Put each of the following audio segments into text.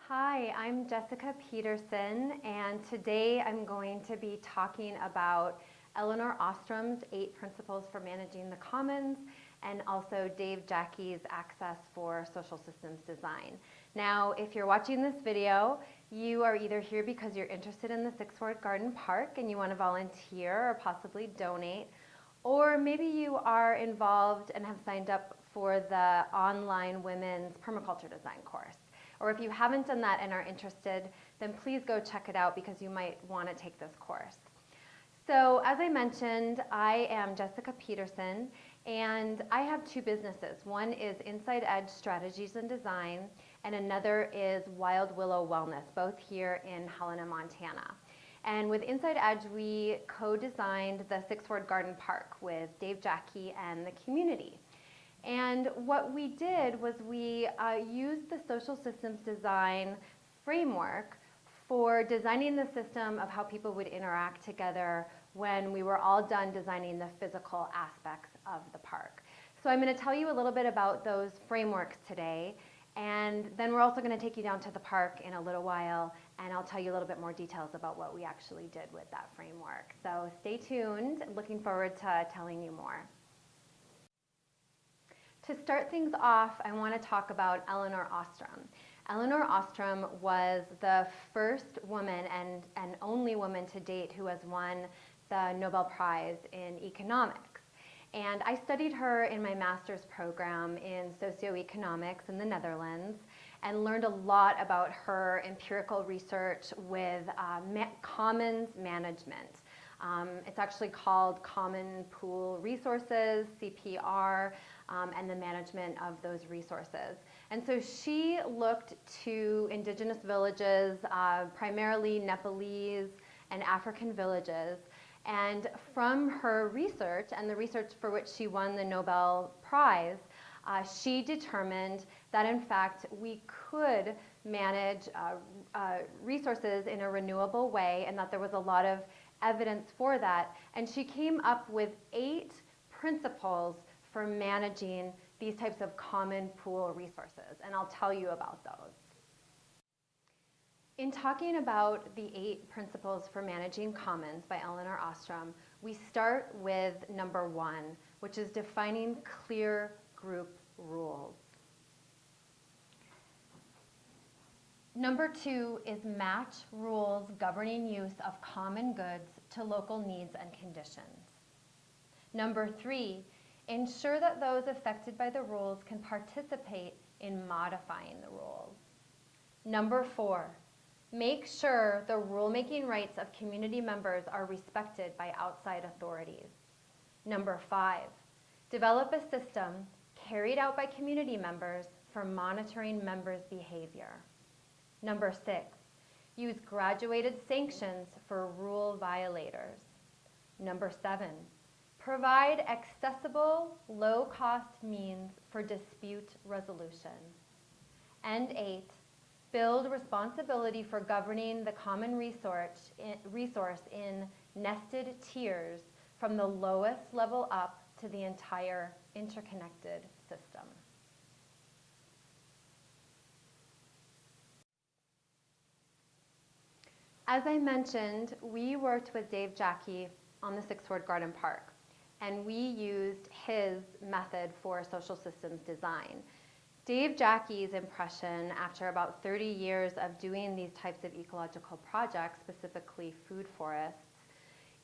Hi, I'm Jessica Peterson, and today I'm going to be talking about Elinor Ostrom's 8 Principles for Managing the Commons and also Dave Jackie's Access for Social Systems Design. Now, if you're watching this video, you are either here because you're interested in the Sixth Ward Garden Park and you want to volunteer or possibly donate, or maybe you are involved and have signed up for the online women's permaculture design course. Or if you haven't done that and are interested, then please go check it out because you might want to take this course. So as I mentioned, I am Jessica Peterson, and I have 2 businesses. One is Inside Edge Strategies and Design, and another is Wild Willow Wellness, both here in Helena, Montana. And with Inside Edge, we co-designed the Sixth Ward Garden Park with Dave Jackie and the community. And what we did was we used the social systems design framework for designing the system of how people would interact together when we were all done designing the physical aspects of the park. So I'm going to tell you a little bit about those frameworks today, and then we're also going to take you down to the park in a little while, and I'll tell you a little bit more details about what we actually did with that framework. So stay tuned. Looking forward to telling you more. To start things off, I want to talk about Elinor Ostrom. Elinor Ostrom was the first woman and only woman to date who has won the Nobel Prize in economics. And I studied her in my master's program in socioeconomics in the Netherlands and learned a lot about her empirical research with commons management. It's actually called Common Pool Resources, CPR, and the management of those resources. And so she looked to indigenous villages, primarily Nepalese and African villages, and from her research and the research for which she won the Nobel Prize, she determined that in fact we could manage resources in a renewable way and that there was a lot of evidence for that. And she came up with 8 principles for managing these types of common pool resources, and I'll tell you about those. In talking about the 8 principles for managing commons by Elinor Ostrom, we start with number 1, which is defining clear group rules. Number 2 is match rules governing use of common goods to local needs and conditions. Number 3, ensure that those affected by the rules can participate in modifying the rules. Number 4, make sure the rulemaking rights of community members are respected by outside authorities. Number 5, develop a system carried out by community members for monitoring members' behavior. Number 6, use graduated sanctions for rule violators. Number 7, provide accessible, low-cost means for dispute resolution. And 8, build responsibility for governing the common resource in nested tiers from the lowest level up to the entire interconnected system. As I mentioned, we worked with Dave Jackie on the Sixth Ward Garden Park, and we used his method for social systems design. Dave Jackie's impression, after about 30 years of doing these types of ecological projects, specifically food forests,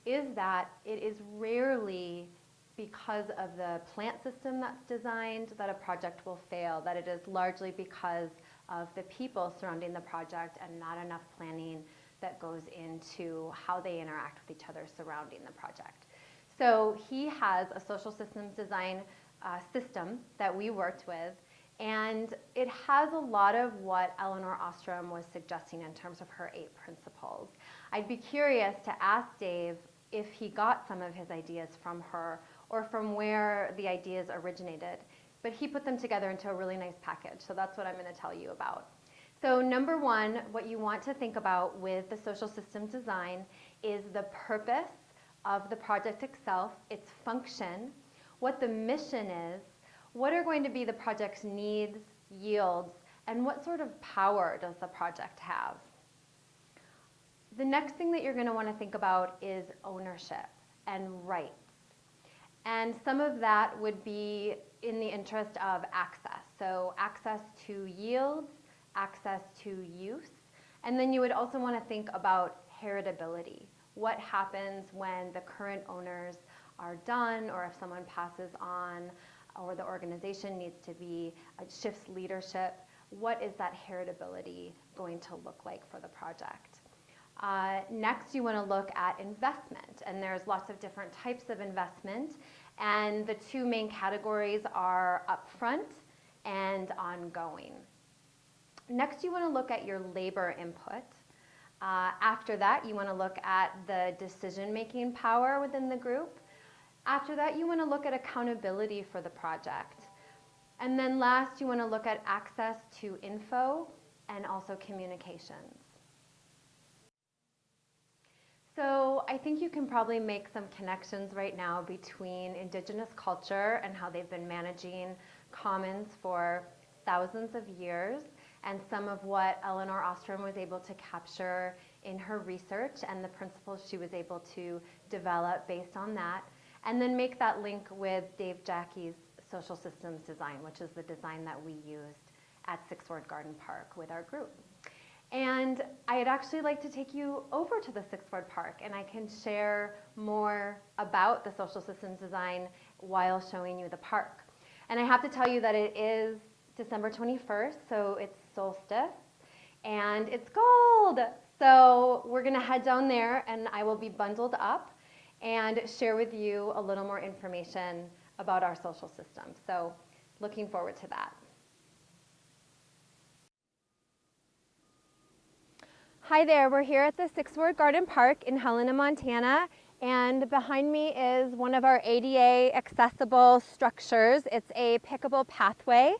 is that it is rarely because of the plant system that's designed that a project will fail, that it is largely because of the people surrounding the project and not enough planning that goes into how they interact with each other surrounding the project. So he has a social systems design system that we worked with, and it has a lot of what Elinor Ostrom was suggesting in terms of her 8 principles. I'd be curious to ask Dave if he got some of his ideas from her or from where the ideas originated, but he put them together into a really nice package, so that's what I'm going to tell you about. So number 1, what you want to think about with the social systems design is the purpose of the project itself, its function, what the mission is, what are going to be the project's needs, yields, And what sort of power does the project have? The next thing that you're going to want to think about is ownership and rights. And some of that would be in the interest of access. So access to yields, access to use. And then you would also want to think about heritability. What happens when the current owners are done, or if someone passes on, or the organization needs to be, shifts leadership, what is that heritability going to look like for the project? Next, you want to look at investment, and there's lots of different types of investment, and the two main categories are upfront and ongoing. Next, you want to look at your labor input. After that, you want to look at the decision-making power within the group. After that, you want to look at accountability for the project. And then last, you want to look at access to info and also communications. So I think you can probably make some connections right now between Indigenous culture and how they've been managing commons for thousands of years, and some of what Elinor Ostrom was able to capture in her research and the principles she was able to develop based on that, and then make that link with Dave Jackie's social systems design, which is the design that we used at Sixth Ward Garden Park with our group. And I'd actually like to take you over to the Sixth Ward Park, and I can share more about the social systems design while showing you the park. And I have to tell you that it is December 21st, so it's solstice, and it's cold. So we're gonna head down there, and I will be bundled up and share with you a little more information about our social system. So looking forward to that. Hi there, we're here at the Sixth Ward Garden Park in Helena, Montana, and behind me is one of our ADA accessible structures. It's a pickable pathway,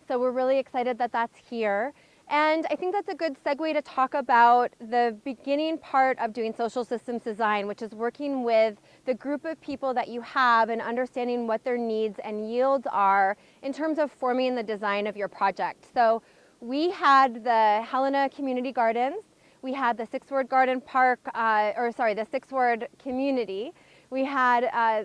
so we're really excited that that's here. And I think that's a good segue to talk about the beginning part of doing social systems design, which is working with the group of people that you have and understanding what their needs and yields are in terms of forming the design of your project. So we had the Helena Community Gardens, we had the Sixth Ward Garden Park, the Sixth Ward Community, we had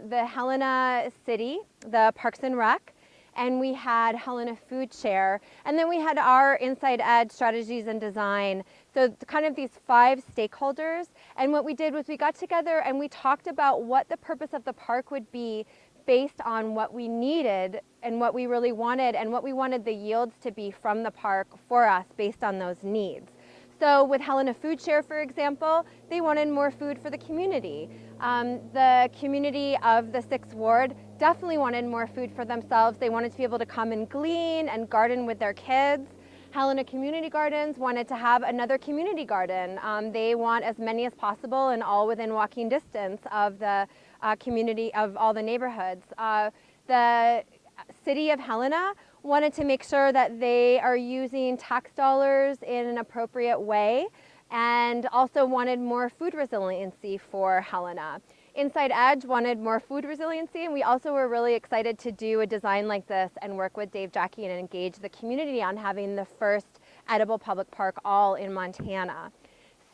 the Helena City, the Parks and Rec, and we had Helena Food Share, and then we had our Inside Edge strategies and design. So kind of these 5 stakeholders, and what we did was we got together and we talked about what the purpose of the park would be based on what we needed and what we really wanted and what we wanted the yields to be from the park for us based on those needs. So with Helena Food Share, for example, they wanted more food for the community. The community of the Sixth Ward definitely wanted more food for themselves. They wanted to be able to come and glean and garden with their kids. Helena Community Gardens wanted to have another community garden. They want as many as possible and all within walking distance of the community of all the neighborhoods. The City of Helena wanted to make sure that they are using tax dollars in an appropriate way, and also wanted more food resiliency for Helena. Inside Edge wanted more food resiliency, and we also were really excited to do a design like this and work with Dave Jackie and engage the community on having the first edible public park all in Montana.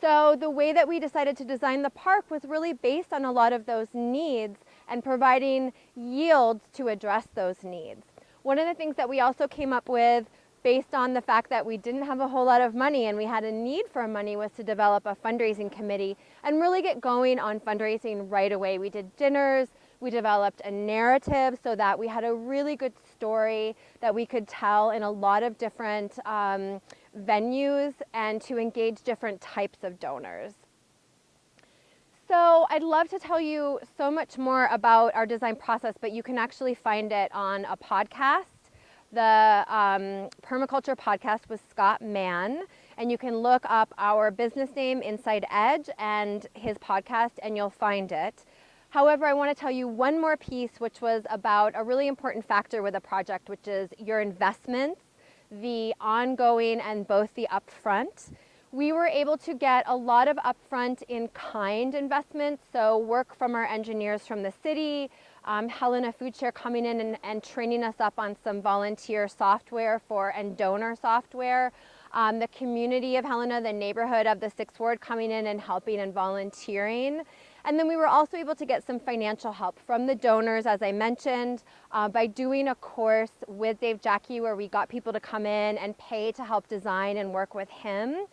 So the way that we decided to design the park was really based on a lot of those needs and providing yields to address those needs. One of the things that we also came up with based on the fact that we didn't have a whole lot of money and we had a need for money was to develop a fundraising committee and really get going on fundraising right away. We did dinners, we developed a narrative so that we had a really good story that we could tell in a lot of different venues and to engage different types of donors. So I'd love to tell you so much more about our design process, but you can actually find it on a podcast, the Permaculture Podcast with Scott Mann, and you can look up our business name, Inside Edge, and his podcast, and you'll find it. However, I want to tell you one more piece, which was about a really important factor with a project, which is your investments, the ongoing and both the upfront. We were able to get a lot of upfront in-kind investments, so work from our engineers from the city, Helena Food Share coming in and training us up on some volunteer software and donor software. The community of Helena, the neighborhood of the 6th Ward coming in and helping and volunteering. And then we were also able to get some financial help from the donors, as I mentioned, by doing a course with Dave Jackie where we got people to come in and pay to help design and work with him.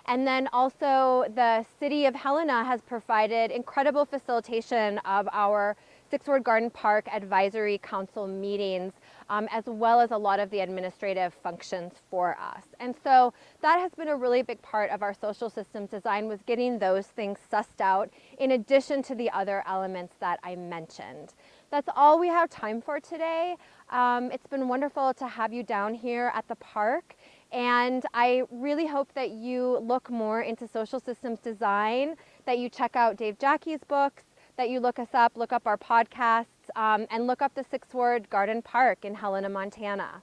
And then also the city of Helena has provided incredible facilitation of our 6th Ward Garden Park Advisory Council meetings, as well as a lot of the administrative functions for us. And so that has been a really big part of our social systems design, was getting those things sussed out in addition to the other elements that I mentioned. That's all we have time for today. It's been wonderful to have you down here at the park. And I really hope that you look more into social systems design, that you check out Dave Jackie's books, that you look up our podcasts, and look up the 6th Ward Garden Park in Helena, Montana.